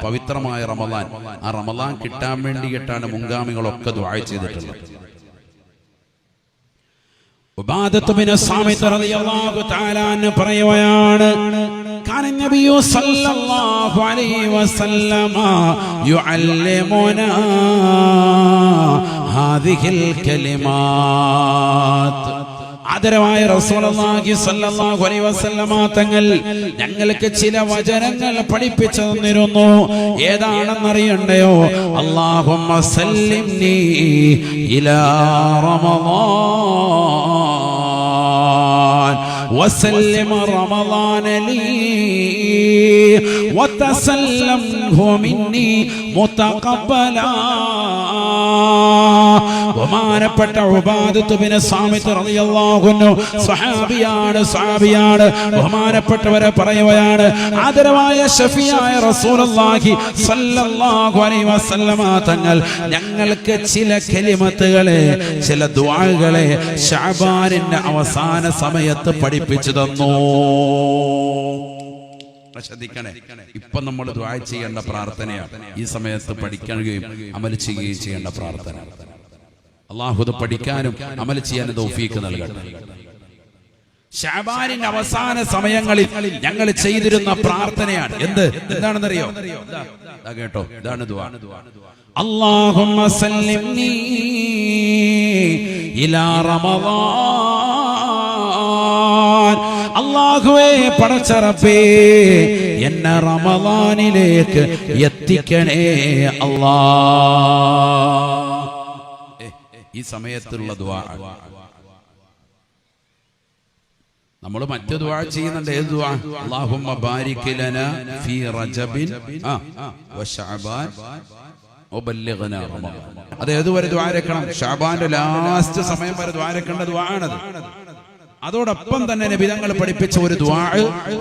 പവിത്രമായ റമദാൻ, ആ റമദാൻ കിട്ടാൻ വേണ്ടിയിട്ടാണ് മുൻഗാമികളൊക്കെ ദുആ ചെയ്തിട്ടുള്ളത്. ഉബാദത്ത് ബിൻ സാമിത് റളിയല്ലാഹു തആല അൻഹു പറയുകയാണ്, കാന നബിയു സല്ലല്ലാഹു അലൈഹി വസല്ലമ യുഅല്ലിമുനാ ഹാദിഹിൽ കലിമാത്ത്. ആദരവായ റസൂലുള്ളാഹി സ്വല്ലല്ലാഹു അലൈഹി വസല്ലമ തങ്ങൾ ഞങ്ങൾക്ക് ചില വചനങ്ങൾ പഠിപ്പിച്ചു തന്നിരുന്നു. ഏതാണെന്നറിയണ്ടയോ? അല്ലാഹുമ്മ സല്ലിംനി ഇലാ റമളാൻ വസല്ലിം റമളാന ലീ വതസല്ലംഹു മിന്നി മുതഖബ്ബലാ. ബഹുമാനപ്പെട്ട ഉബാദത്ത് ബിൻ സാമിത് റളിയല്ലാഹു അൻഹു സ്വഹാബിയാണ്. ബഹുമാനപ്പെട്ടവരെ പറയുകയാണ്, ആദരവായ ഷഫീആയ റസൂലുള്ളാഹി സ്വല്ലല്ലാഹു അലൈഹി വസല്ലമ തങ്ങൾ ഞങ്ങൾക്ക് ചില കലിമത്തുകളെ, ചില ദുആകളെ ശഅബാനിന്റെ അവസാന സമയത്ത് പഠിപ്പിച്ചു തന്നു. ശ്രദ്ധിക്കണേ, ഇപ്പൊ നമ്മൾ ദുആ ചെയ്യേണ്ട പ്രാർത്ഥനയാണ് ഈ സമയത്ത് പഠിക്കുകയും അമൽ ചെയ്യുകയും ചെയ്യേണ്ട പ്രാർത്ഥന. അല്ലാഹു ഇത് പഠിക്കാനും അമൽ ചെയ്യാനും തൗഫീഖ് നൽകട്ടെ. ശഅബാനിന്റെ അവസാന സമയങ്ങളിൽ ഞങ്ങൾ ചെയ്തിരുന്ന പ്രാർത്ഥനയാണ്. എന്താണെന്നറിയോ? കേട്ടോ, ഇതാണ് ദുആ. അല്ലാഹുമ്മ സല്ലിംനി ഇലാ റമളാൻ. അല്ലാഹുവേ, പടച്ച റബ്ബേ, എന്നെ റമളാനിലേക്ക് എത്തിക്കണേ അല്ലാഹ്. ഈ സമയത്തുള്ള ദുആ. നമ്മൾ മറ്റു ദുആ ചെയ്യുന്നുണ്ട്. ഏത് ദുആ? അല്ലാഹുമ്മ ബാരിക് ലനാ ഫീ റജബിൻ വശഅബാൻ വബല്ലിഗ്നാ റമളാൻ. അത് ഏതുവരെ ദുആ രക്കണം? ശഅബാന്റെ ലാസ്റ്റ് സമയം വരെ ദുആ രക്കേണ്ട ദുആ ആണത്. അതോടൊപ്പം തന്നെ നബി തങ്ങൾ പഠിപ്പിച്ച ഒരു ദുആ,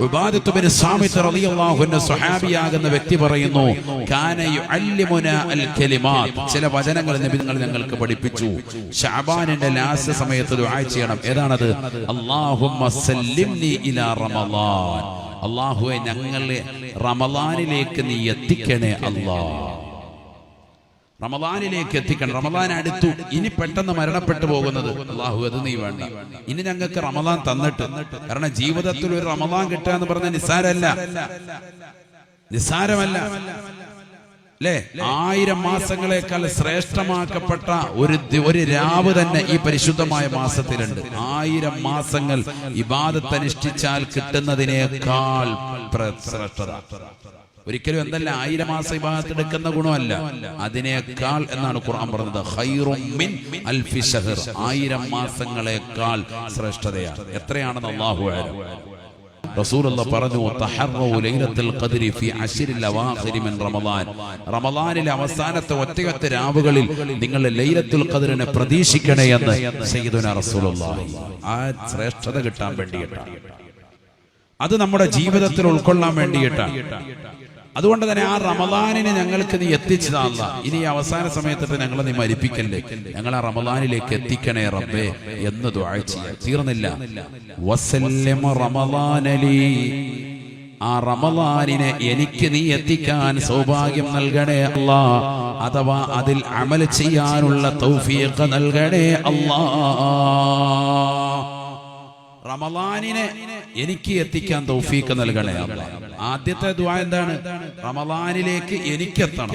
ഉബാദത്ത് ബിൻ സാമിത് റളിയല്ലാഹു അൻഹു സ്വഹാബിയാകുന്ന വ്യക്തി പറയുന്നു, കാന യുഅല്ലിമുനാ അൽ കലിമാത്ത്. ചില വചനങ്ങൾ നബി തങ്ങൾ ഞങ്ങൾക്ക് പഠിപ്പിച്ചു. ശഅബാനിന്റെ ലാസ്റ്റ് സമയത്ത് ദുആ ചെയ്യണം. ഏതാണത്? അല്ലാഹുമ്മ സല്ലിംനി ഇലാ റമളാൻ. അല്ലാഹുവേ, ഞങ്ങളെ റമളാനിലേക്ക് നീ എത്തിക്കണേ അല്ലാഹ്. റമളാനിലേക്ക് എത്തിക്കണം. റമളാൻ അടുത്തു, ഇനി പെട്ടെന്ന് മരണപ്പെട്ടു പോകുന്നത്. അല്ലാഹു, അത് നീ വേണ്ട. ഇനി ഞങ്ങൾക്ക് റമളാൻ തന്നിട്ട്, കാരണം ജീവിതത്തിൽ ഒരു റമളാൻ കിട്ടുക എന്ന് പറഞ്ഞ നിസ്സാരമല്ല അല്ലേ? 1000 മാസങ്ങളെക്കാൾ ശ്രേഷ്ഠമാക്കപ്പെട്ട ഒരു രാവ് തന്നെ ഈ പരിശുദ്ധമായ മാസത്തിലുണ്ട്. 1000 മാസങ്ങൾ ഇബാദത്ത് അനുഷ്ഠിച്ചാൽ കിട്ടുന്നതിനേക്കാൾ ശ്രേഷ്ഠത. ഒരിക്കലും എന്തല്ല 1000 മാസം ഇബാദത്ത് എടുക്കുന്ന ഗുണമല്ല, അതിനേക്കാൾ എന്നാണ് ഖുർആൻ പറഞ്ഞത്. ഖൈറും മിൻ അൽഫി ശഹർ. 1000 മാസങ്ങളെക്കാൾ ശ്രേഷ്ഠതയാണ്. എത്രയാണെന്ന് അല്ലാഹു അഅലം. റസൂലുള്ളാഹി പറഞ്ഞു, തഹറു ലൈലത്തുൽ ഖദ്രി ഫി അശ്രിൽ അവാഖിരി മിൻ റമളാൻ. റമളാനിലെ അവസാനത്തെ ഒറ്റയൊറ്റ രാവുകളിൽ നിങ്ങൾ ലൈലത്തുൽ ഖദ്റിനെ പ്രതീക്ഷിക്കണേ എന്ന് സയ്യിദുനാ റസൂലുള്ളാഹി. ആ ശ്രേഷ്ഠത കിട്ടാൻ വേണ്ടിയിട്ടാണ്, അത് നമ്മുടെ ജീവിതത്തിൽ ഉൾക്കൊള്ളാൻ വേണ്ടിയിട്ടാണ്. അതുകൊണ്ട് തന്നെ ആ റമളാനിനെ ഞങ്ങൾക്ക് നീ എത്തിച്ചതല്ല. ഇനി അവസാന സമയത്തിട്ട് ഞങ്ങളെ നീ മരിപ്പിക്കല്ലേ, ഞങ്ങൾ ആ റമളാനിലേക്ക് എത്തിക്കണേ റബ്ബേ എന്ന് ദുആ ചെയ്യാൻ തീർന്നില്ല. വസല്ലം റമളാനലി. ആ റമളാനിനെ എനിക്ക് നീ എത്തിക്കാൻ സൗഭാഗ്യം നൽകണേ അല്ലാഹ്. അഥവാ അതിൽ അമൽ ചെയ്യാനുള്ള തൗഫീഖ് നൽകണേ അല്ലാഹ്. റമളാനിനെ എനിക്ക് എത്തിക്കാൻ തൗഫീഖ് നൽകണേ അല്ലാഹ്. ആദ്യത്തെ ദുആ എന്താണ്? റമളാനിലേക്ക് എനിക്കെത്തണം,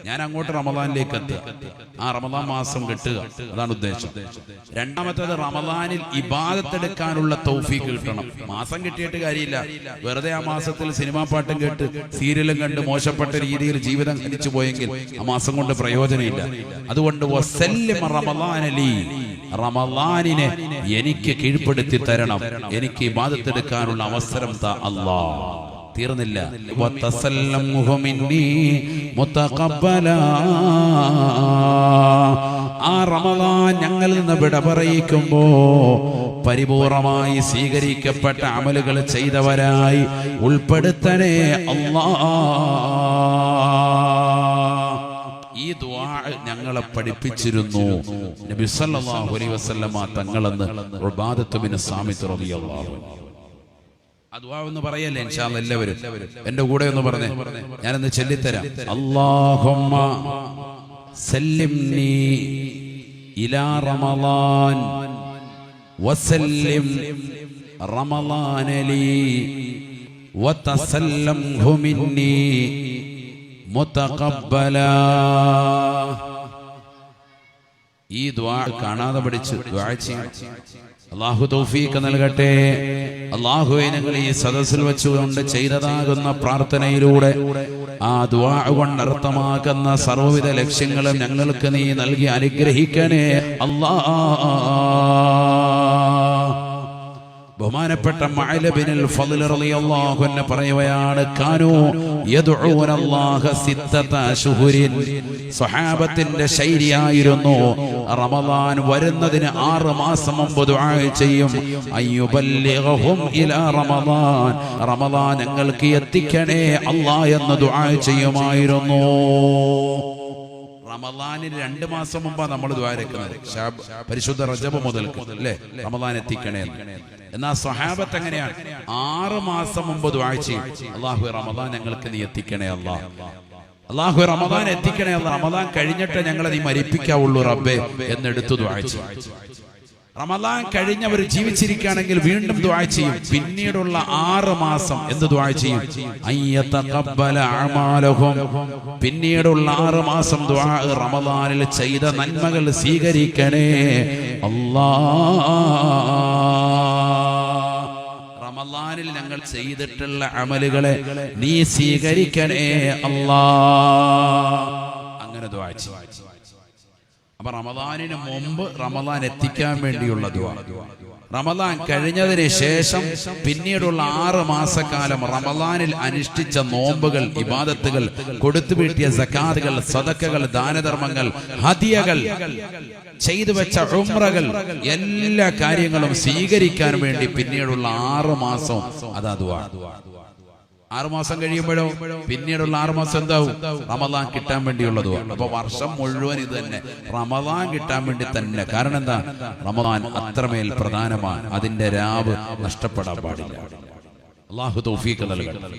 ഞാൻ അങ്ങോട്ട് റമളാനിലേക്ക് എത്തുക, ആ റമളാൻ മാസം കിട്ടുക, അതാണ് ഉദ്ദേശം. രണ്ടാമത്തേത് റമളാനിൽ ഇബാദത്ത് എടുക്കാനുള്ള തൗഫീഖ് കിട്ടണം. മാസം കിട്ടിയിട്ട് കാര്യമില്ല, വെറുതെ ആ മാസത്തിൽ സിനിമാ പാട്ടും കേട്ട് സീരിയലും കണ്ട് മോശപ്പെട്ട രീതിയിൽ ജീവിതം കഴിച്ചു പോയെങ്കിൽ ആ മാസം കൊണ്ട് പ്രയോജനമില്ല. അതുകൊണ്ട് വസല്ലിം റമളാനലി. റമളാനിനെ എനിക്ക് കീഴ്പ്പെടുത്തി തരണം, എനിക്ക് ഇബാദത്ത് എടുക്കാനുള്ള അവസരം താ അല്ലാഹ്. തീർന്നില്ല. വതസല്ലംഹു മിന്നി മുതഖബ്ബലാ. ആ റമളാൻ ഞങ്ങളിൽ നിന്ന് വിട പറയിക്കുമ്പോ പരിപൂർണമായി സ്വീകരിക്കപ്പെട്ട അമലുകൾ ചെയ്തവരായി ഉൾപ്പെടുത്തണേ അല്ലാഹ്. ഈ ദുആ ഞങ്ങളെ പഠിപ്പിച്ചിരുന്നു നബി സല്ലല്ലാഹു അലൈഹി വസല്ലമ തങ്ങളെന്ന് ഉബാദത്ത് ബിൻ സാമിത് റളിയല്ലാഹു അൻഹു. ദുആ ഒന്ന് പറയല്ലേ ഇൻഷാ അല്ലാഹ് എല്ലാവരും എന്റെ കൂടെ ഒന്ന് പറഞ്ഞേ, ഞാനൊന്ന് ചൊല്ലിത്തരാം. അല്ലാഹുമ്മ സല്ലിംനി ഇലാ റമളാൻ വസല്ലിം റമളാന ലീ വതസല്ലംഹു മിന്നി മുതഖബ്ബലാ. ഈ ദുആ കാണാതെ പഠിച്ച് ദുആ ചെയ്യണം. അല്ലാഹു തൗഫീഖ് നൽകട്ടെ. അല്ലാഹുവേ, ഞങ്ങൾ ഈ സദസ്സിൽ വെച്ചുകൊണ്ട് ചെയ്തതാകുന്ന പ്രാർത്ഥനയിലൂടെ ആ ദുആ കൊണ്ട് അർത്ഥമാക്കുന്ന സർവ്വവിധ ലക്ഷ്യങ്ങളും ഞങ്ങൾക്ക് നീ നൽകി അനുഗ്രഹിക്കണേ അല്ലാഹ്. ബഹുമാനപ്പെട്ട മഅല ബിനുൽ ഫളൽ റളിയല്ലാഹു അൻഹു പറയുകയാണ്, കാനൂ യദ്ഉന അല്ലാഹ സിത്തത അശ്ഹുരിൻ. സ്വഹാബത്തിന്റെ ശൈലിയായിരുന്നു റമളാൻ വരുന്നതിന് 6 മാസം മുമ്പ് ദുആ ചെയ്യും. അയ്യുബല്ലിഗഹും ഇലാ റമളാൻ, റമളാൻ ഞങ്ങൾക്ക് എത്തിക്കണേ അല്ലാഹ് എന്ന് ദുആ ചെയ്യുമായിരുന്നു. റമളാനിന് 2 മാസം മുമ്പാണ് നമ്മൾ ദ്വാരക്കുന്നത്, പരിശുദ്ധ റജബ് മുതൽക്ക് അല്ലേ, റമളാൻ എത്തിക്കണേ. എന്നാൽ സ്വഹാബത്ത് എങ്ങനെയാണ്? 6 മാസം മുമ്പ് ദുആ ചെയ്യും, അല്ലാഹു റമളാൻ ഞങ്ങൾക്ക് നീ എത്തിക്കണേ അല്ലാഹ്, അല്ലാഹു റമളാൻ എത്തിക്കണേ അല്ലാഹ്, റമളാൻ കഴിഞ്ഞിട്ട് ഞങ്ങളെ നീ മരിപ്പിക്കാവുള്ളൂ റബ്ബേ എന്നെടുത്ത് ദുആ ചെയ്യും. റമളാൻ കഴിഞ്ഞവർ ജീവിച്ചിരിക്കുകയാണെങ്കിൽ വീണ്ടും ദുആ ചെയ്യും. പിന്നീടുള്ള 6 മാസം എന്ത് ദുആ ചെയ്യും? അയ്യതഖബ്ബല അഅമാലഹും. പിന്നീടുള്ള 6 മാസം ദുആ, റമളാനിൽ ചെയ്ത നന്മകൾ സ്വീകരിക്കണേ അല്ലാഹ്. റമളാനിൽ ഞങ്ങൾ ചെയ്തിട്ടുള്ള അമലുകളെ നീ സ്വീകരിക്കണേ അല്ലാഹ്. അങ്ങനെ ദുആ ചെയ്യും. അപ്പൊ റമളാനിന് മുമ്പ് റമളാൻ എത്തിക്കാൻ വേണ്ടിയുള്ള ദുആ, റമളാൻ കഴിഞ്ഞതിന് ശേഷം പിന്നീടുള്ള 6 മാസക്കാലം റമളാനിൽ അനുഷ്ഠിച്ച നോമ്പുകൾ, ഇബാദത്തുകൾ, കൊടുത്തു വീട്ടിയ സകാത്തുകൾ, സദഖകൾ, ദാനധർമ്മങ്ങൾ, ഹദിയകൾ, ചെയ്തു വെച്ച ഉംറകൾ, എല്ലാ കാര്യങ്ങളും സ്വീകരിക്കാൻ വേണ്ടി പിന്നീടുള്ള 6 മാസം അതാ ദുആ. 6 മാസം കഴിയുമ്പോഴോ പിന്നീടുള്ള 6 മാസം എന്താവും? റമളാൻ കിട്ടാൻ വേണ്ടിയുള്ളതോ. അപ്പൊ വർഷം മുഴുവൻ ഇത് തന്നെ, റമളാൻ കിട്ടാൻ വേണ്ടി തന്നെ. കാരണം എന്താ? റമളാൻ അത്രമേൽ പ്രധാനമാണ്, അതിന്റെ രാവ് നഷ്ടപ്പെടാൻ പാടില്ല. അല്ലാഹു തൗഫീഖ് നൽകട്ടെ.